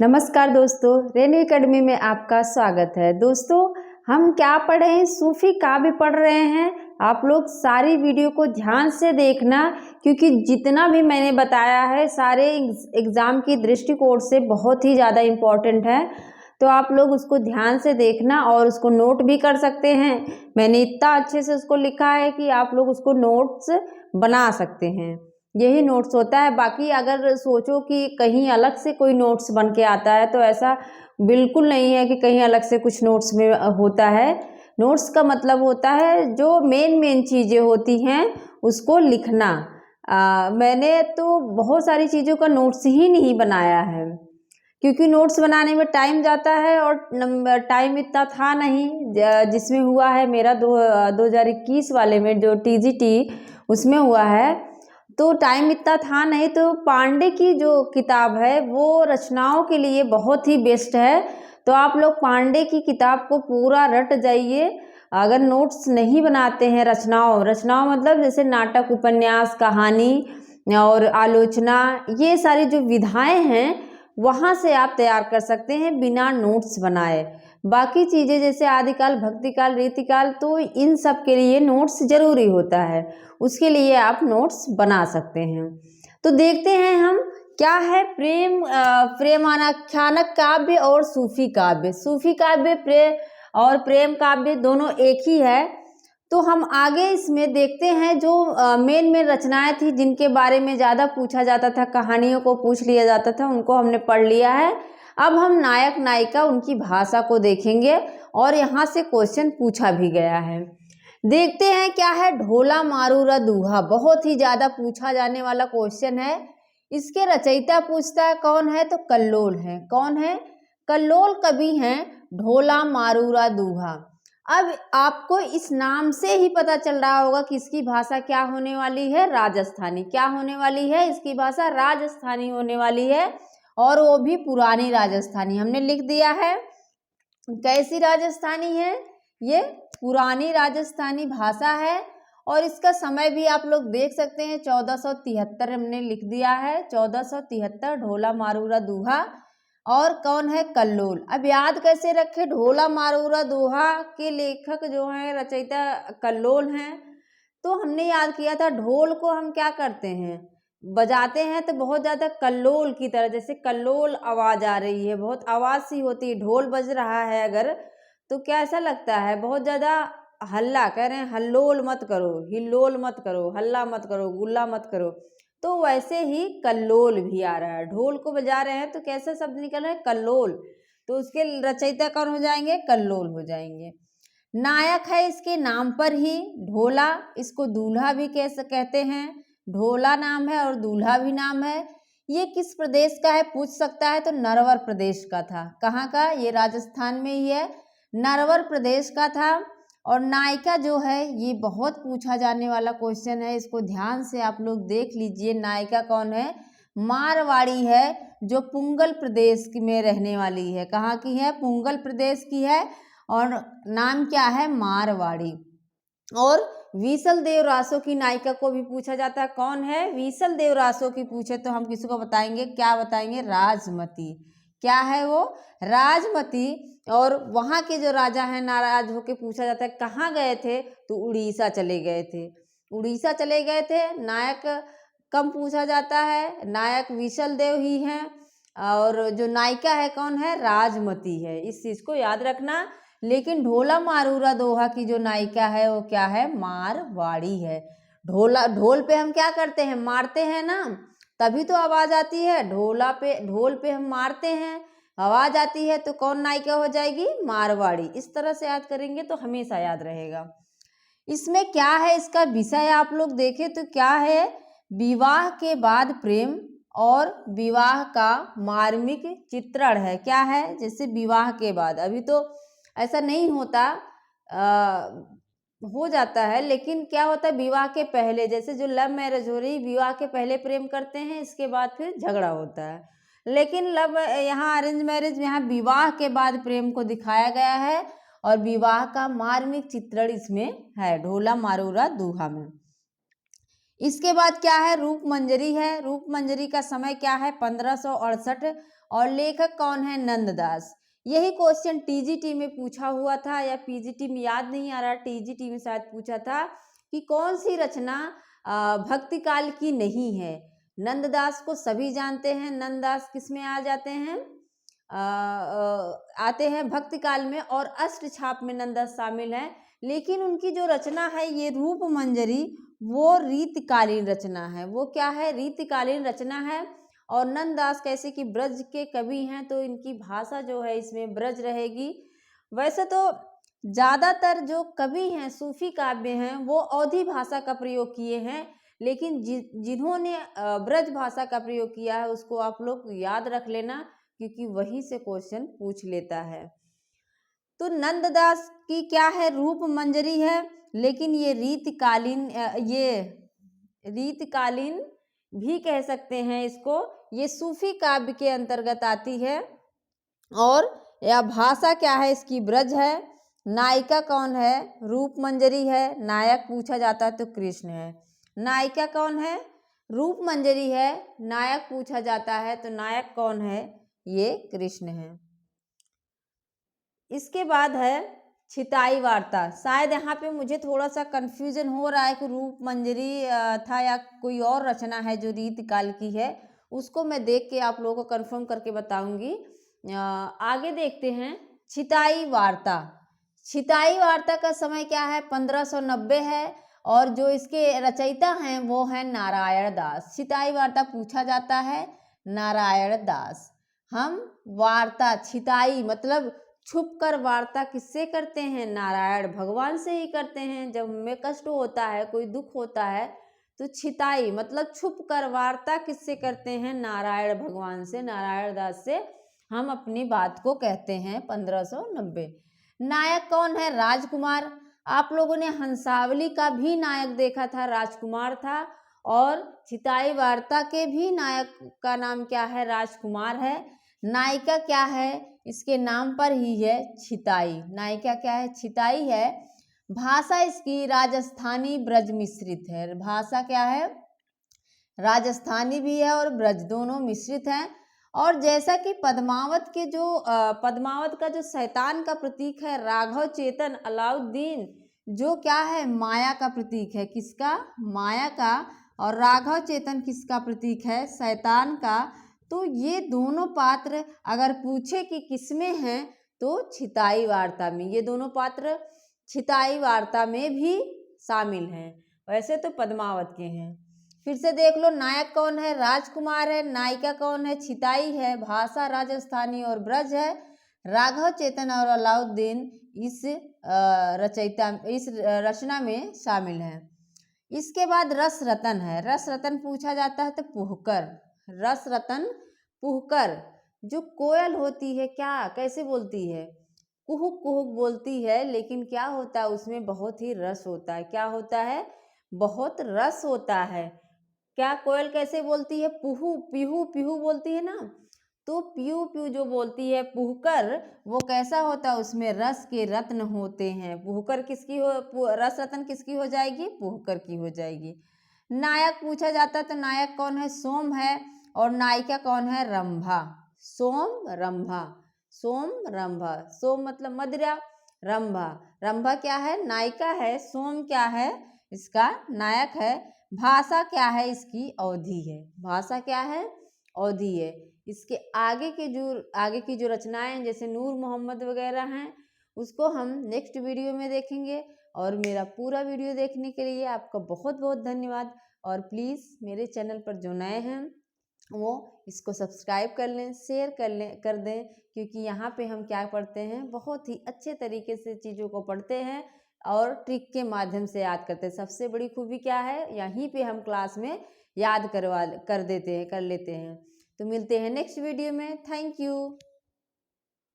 नमस्कार दोस्तों, रेनू एकेडमी में आपका स्वागत है। दोस्तों, हम क्या पढ़ रहे हैं? सूफी काव्य पढ़ रहे हैं। आप लोग सारी वीडियो को ध्यान से देखना, क्योंकि जितना भी मैंने बताया है सारे एग्ज़ाम की दृष्टिकोण से बहुत ही ज़्यादा इम्पोर्टेंट है। तो आप लोग उसको ध्यान से देखना और उसको नोट भी कर सकते हैं। मैंने इतना अच्छे से उसको लिखा है कि आप लोग उसको नोट्स बना सकते हैं। यही नोट्स होता है। बाकी अगर सोचो कि कहीं अलग से कोई नोट्स बन के आता है तो ऐसा बिल्कुल नहीं है कि कहीं अलग से कुछ नोट्स में होता है। नोट्स का मतलब होता है जो मेन चीज़ें होती हैं उसको लिखना। मैंने तो बहुत सारी चीज़ों का नोट्स ही नहीं बनाया है, क्योंकि नोट्स बनाने में टाइम जाता है और टाइम इतना था नहीं। जिसमें हुआ है मेरा 2021 वाले में जो TGT उसमें हुआ है, तो टाइम इतना था नहीं। तो पांडे की जो किताब है वो रचनाओं के लिए बहुत ही बेस्ट है। तो आप लोग पांडे की किताब को पूरा रट जाइए। अगर नोट्स नहीं बनाते हैं, रचनाओं मतलब जैसे नाटक, उपन्यास, कहानी और आलोचना, ये सारी जो विधाएं हैं वहाँ से आप तैयार कर सकते हैं बिना नोट्स बनाए। बाकी चीज़ें जैसे आदिकाल, भक्तिकाल, रीतिकाल, तो इन सब के लिए नोट्स ज़रूरी होता है। उसके लिए आप नोट्स बना सकते हैं। तो देखते हैं हम क्या है प्रेमाख्यानक काव्य और सूफी काव्य। सूफी काव्य और प्रेम काव्य दोनों एक ही है। तो हम आगे इसमें देखते हैं जो मेन रचनाएं थी जिनके बारे में ज़्यादा पूछा जाता था, कहानियों को पूछ लिया जाता था, उनको हमने पढ़ लिया है। अब हम नायक नायिका उनकी भाषा को देखेंगे और यहाँ से क्वेश्चन पूछा भी गया है। देखते हैं क्या है ढोला मारूरा दूहा। बहुत ही ज़्यादा पूछा जाने वाला क्वेश्चन है। इसके रचयिता पूछता है कौन है, तो कल्लोल है। कौन है? कल्लोल कवि हैं ढोला मारूरा दूहा। अब आपको इस नाम से ही पता चल रहा होगा कि इसकी भाषा क्या होने वाली है, राजस्थानी। क्या होने वाली है? इसकी भाषा राजस्थानी होने वाली है, और वो भी पुरानी राजस्थानी। हमने लिख दिया है। कैसी राजस्थानी है? ये पुरानी राजस्थानी भाषा है। और इसका समय भी आप लोग देख सकते हैं, 1473 हमने लिख दिया है। 1473 ढोला मारूरा दूहा। और कौन है? कल्लोल। अब याद कैसे रखे? ढोला मारूरा दोहा के लेखक जो हैं, रचयिता कल्लोल हैं। तो हमने याद किया था ढोल को हम क्या करते हैं, बजाते हैं तो बहुत ज़्यादा कल्लोल की तरह, जैसे कल्लोल आवाज़ आ रही है, बहुत आवाज़ सी होती है। ढोल बज रहा है अगर, तो क्या ऐसा लगता है बहुत ज़्यादा हल्ला। कह रहे हैं हल्लोल मत करो, हिल्लोल मत करो, हल्ला मत करो, गुल्ला मत करो। तो वैसे ही कल्लोल भी आ रहा है। ढोल को बजा रहे हैं तो कैसा शब्द निकल रहा है? कल्लोल। तो उसके रचयिता कौन हो जाएंगे? कल्लोल हो जाएंगे। नायक है इसके नाम पर ही ढोला। इसको दूल्हा भी कहते हैं। ढोला नाम है और दूल्हा भी नाम है। ये किस प्रदेश का है पूछ सकता है, तो नरवर प्रदेश का था। कहाँ का? ये राजस्थान में ही है, नरवर प्रदेश का था। और नायिका जो है, ये बहुत पूछा जाने वाला क्वेश्चन है, इसको ध्यान से आप लोग देख लीजिए। नायिका कौन है? मारवाड़ी है, जो पुंगल प्रदेश में रहने वाली है। कहाँ की है? पुंगल प्रदेश की है। और नाम क्या है? मारवाड़ी। और वीसल देव रासो की नायिका को भी पूछा जाता है। कौन है? वीसल देव रासो की पूछे तो हम किसी को बताएंगे, क्या बताएंगे? राजमती। क्या है वो? राजमती। और वहाँ के जो राजा हैं, नाराज होके पूछा जाता है कहाँ गए थे, तो उड़ीसा चले गए थे। उड़ीसा चले गए थे। नायक कम पूछा जाता है, नायक वीसल देव ही हैं। और जो नायिका है कौन है? राजमती है। इस चीज़ को याद रखना। लेकिन ढोला मारूरा दोहा की जो नायिका है वो क्या है? मारवाड़ी है। ढोल पे हम क्या करते हैं? मारते हैं ना, तभी तो आवाज आती है। ढोल पे हम मारते हैं, आवाज आती है, तो कौन नायिका हो जाएगी? मारवाड़ी। इस तरह से याद करेंगे तो हमेशा याद रहेगा। इसमें क्या है, इसका विषय आप लोग देखें तो क्या है? विवाह के बाद प्रेम और विवाह का मार्मिक चित्रण है। क्या है? जैसे विवाह के बाद, अभी तो ऐसा नहीं होता, हो जाता है, लेकिन क्या होता है विवाह के पहले, जैसे जो लव मैरिज हो रही, विवाह के पहले प्रेम करते हैं, इसके बाद फिर झगड़ा होता है। लेकिन यहाँ अरेंज मैरिज में यहाँ विवाह के बाद प्रेम को दिखाया गया है और विवाह का मार्मिक चित्रण इसमें है, ढोला मारूरा दूहा में। इसके बाद क्या है? रूप मंजरी है। रूप मंजरी का समय क्या है? 1568 और लेखक कौन है? नंददास। यही क्वेश्चन टीजीटी में पूछा हुआ था, या पीजीटी में याद नहीं आ रहा, टीजीटी में शायद पूछा था कि कौन सी रचना भक्ति काल की नहीं है। नंददास को सभी जानते हैं, नंददास किस में आ जाते हैं? आते हैं भक्ति काल में, और अष्टछाप में नंददास शामिल हैं। लेकिन उनकी जो रचना है ये रूप मंजरी, वो रीतकालीन रचना है। वो क्या है? रीतकालीन रचना है। और नंददास कैसे कि ब्रज के कवि हैं, तो इनकी भाषा जो है इसमें ब्रज रहेगी। वैसे तो ज़्यादातर जो कवि हैं, सूफी काव्य हैं, वो अवधी भाषा का प्रयोग किए हैं, लेकिन जिन्होंने ब्रज भाषा का प्रयोग किया है उसको आप लोग याद रख लेना, क्योंकि वहीं से क्वेश्चन पूछ लेता है। तो नंददास की क्या है? रूप मंजरी है, लेकिन ये रीतकालीन भी कह सकते हैं इसको। ये सूफी काव्य के अंतर्गत आती है। और यह भाषा क्या है इसकी? ब्रज है। नायिका कौन है? रूप मंजरी है। नायक पूछा जाता है तो कृष्ण है। नायिका कौन है? रूप मंजरी है। नायक पूछा जाता है तो नायक कौन है? ये कृष्ण है। इसके बाद है छिताई वार्ता। शायद यहाँ पे मुझे थोड़ा सा कंफ्यूजन हो रहा है कि रूप मंजरी था या कोई और रचना है जो रीतकाल की है। उसको मैं देख के आप लोगों को कंफर्म करके बताऊंगी। आगे देखते हैं छिताई वार्ता। छिताई वार्ता का समय क्या है? 1590 है, और जो इसके रचयिता हैं वो हैं नारायण दास। छिताई वार्ता पूछा जाता है नारायण दास। हम वार्ता, छिताई मतलब छुप कर वार्ता किससे करते हैं? नारायण भगवान से ही करते हैं। जब हमें कष्ट होता है, कोई दुख होता है, तो छिताई मतलब छुप कर वार्ता किससे करते हैं? नारायण भगवान से, नारायण दास से हम अपनी बात को कहते हैं। 1590। नायक कौन है? राजकुमार। आप लोगों ने हंसावली का भी नायक देखा था, राजकुमार था। और छिताई वार्ता के भी नायक का नाम क्या है? राजकुमार है। नायिका क्या है? इसके नाम पर ही है छिताई। नायिका क्या है? छिताई है। भाषा इसकी राजस्थानी ब्रज मिश्रित है। भाषा क्या है? राजस्थानी भी है और ब्रज, दोनों मिश्रित हैं। और जैसा कि पद्मावत का जो शैतान का प्रतीक है राघव चेतन अलाउद्दीन, जो क्या है? माया का प्रतीक है। किसका? माया का। और राघव चेतन किसका प्रतीक है? शैतान का। तो ये दोनों पात्र अगर पूछे कि किसमें हैं, तो छिताई वार्ता में। ये दोनों पात्र छिताई वार्ता में भी शामिल हैं। वैसे तो पद्मावत के हैं। फिर से देख लो, नायक कौन है? राजकुमार है। नायिका कौन है? छिताई है। भाषा राजस्थानी और ब्रज है। राघव चेतन और अलाउद्दीन इस रचना में शामिल है। इसके बाद रस रतन है। रस रतन पूछा जाता है तो पुहकर। रस रतन पुहकर। जो कोयल होती है, क्या कैसे बोलती है? कुहुक कुहुक बोलती है, लेकिन क्या होता है उसमें? बहुत ही रस होता है। क्या होता है? बहुत रस होता है। क्या कोयल कैसे बोलती है? पुहू पीहू पीहू बोलती है ना। तो पीहू पीहू जो बोलती है पुहकर, वो कैसा होता है? उसमें रस के रत्न होते हैं। पुहकर किसकी रस रत्न किसकी हो जाएगी? पुहकर की हो जाएगी। नायक पूछा जाता है तो नायक कौन है? सोम है। और नायिका कौन है? रंभा। सोम रंभा। सोम रंभा। सोम मतलब मदिरा, रंभा। रंभा क्या है? नायिका है। सोम क्या है? इसका नायक है। भाषा क्या है? इसकी अवधी है। भाषा क्या है? अवधी है। इसके आगे की जो रचनाएं हैं, जैसे नूर मोहम्मद वगैरह हैं, उसको हम नेक्स्ट वीडियो में देखेंगे। और मेरा पूरा वीडियो देखने के लिए आपका बहुत बहुत धन्यवाद। और प्लीज़ मेरे चैनल पर जो नए हैं वो इसको सब्सक्राइब कर लें, शेयर कर दें, क्योंकि यहाँ पे हम क्या पढ़ते हैं? बहुत ही अच्छे तरीके से चीज़ों को पढ़ते हैं और ट्रिक के माध्यम से याद करते हैं। सबसे बड़ी खूबी क्या है? यहीं पे हम क्लास में याद कर लेते हैं। तो मिलते हैं नेक्स्ट वीडियो में। Thank you.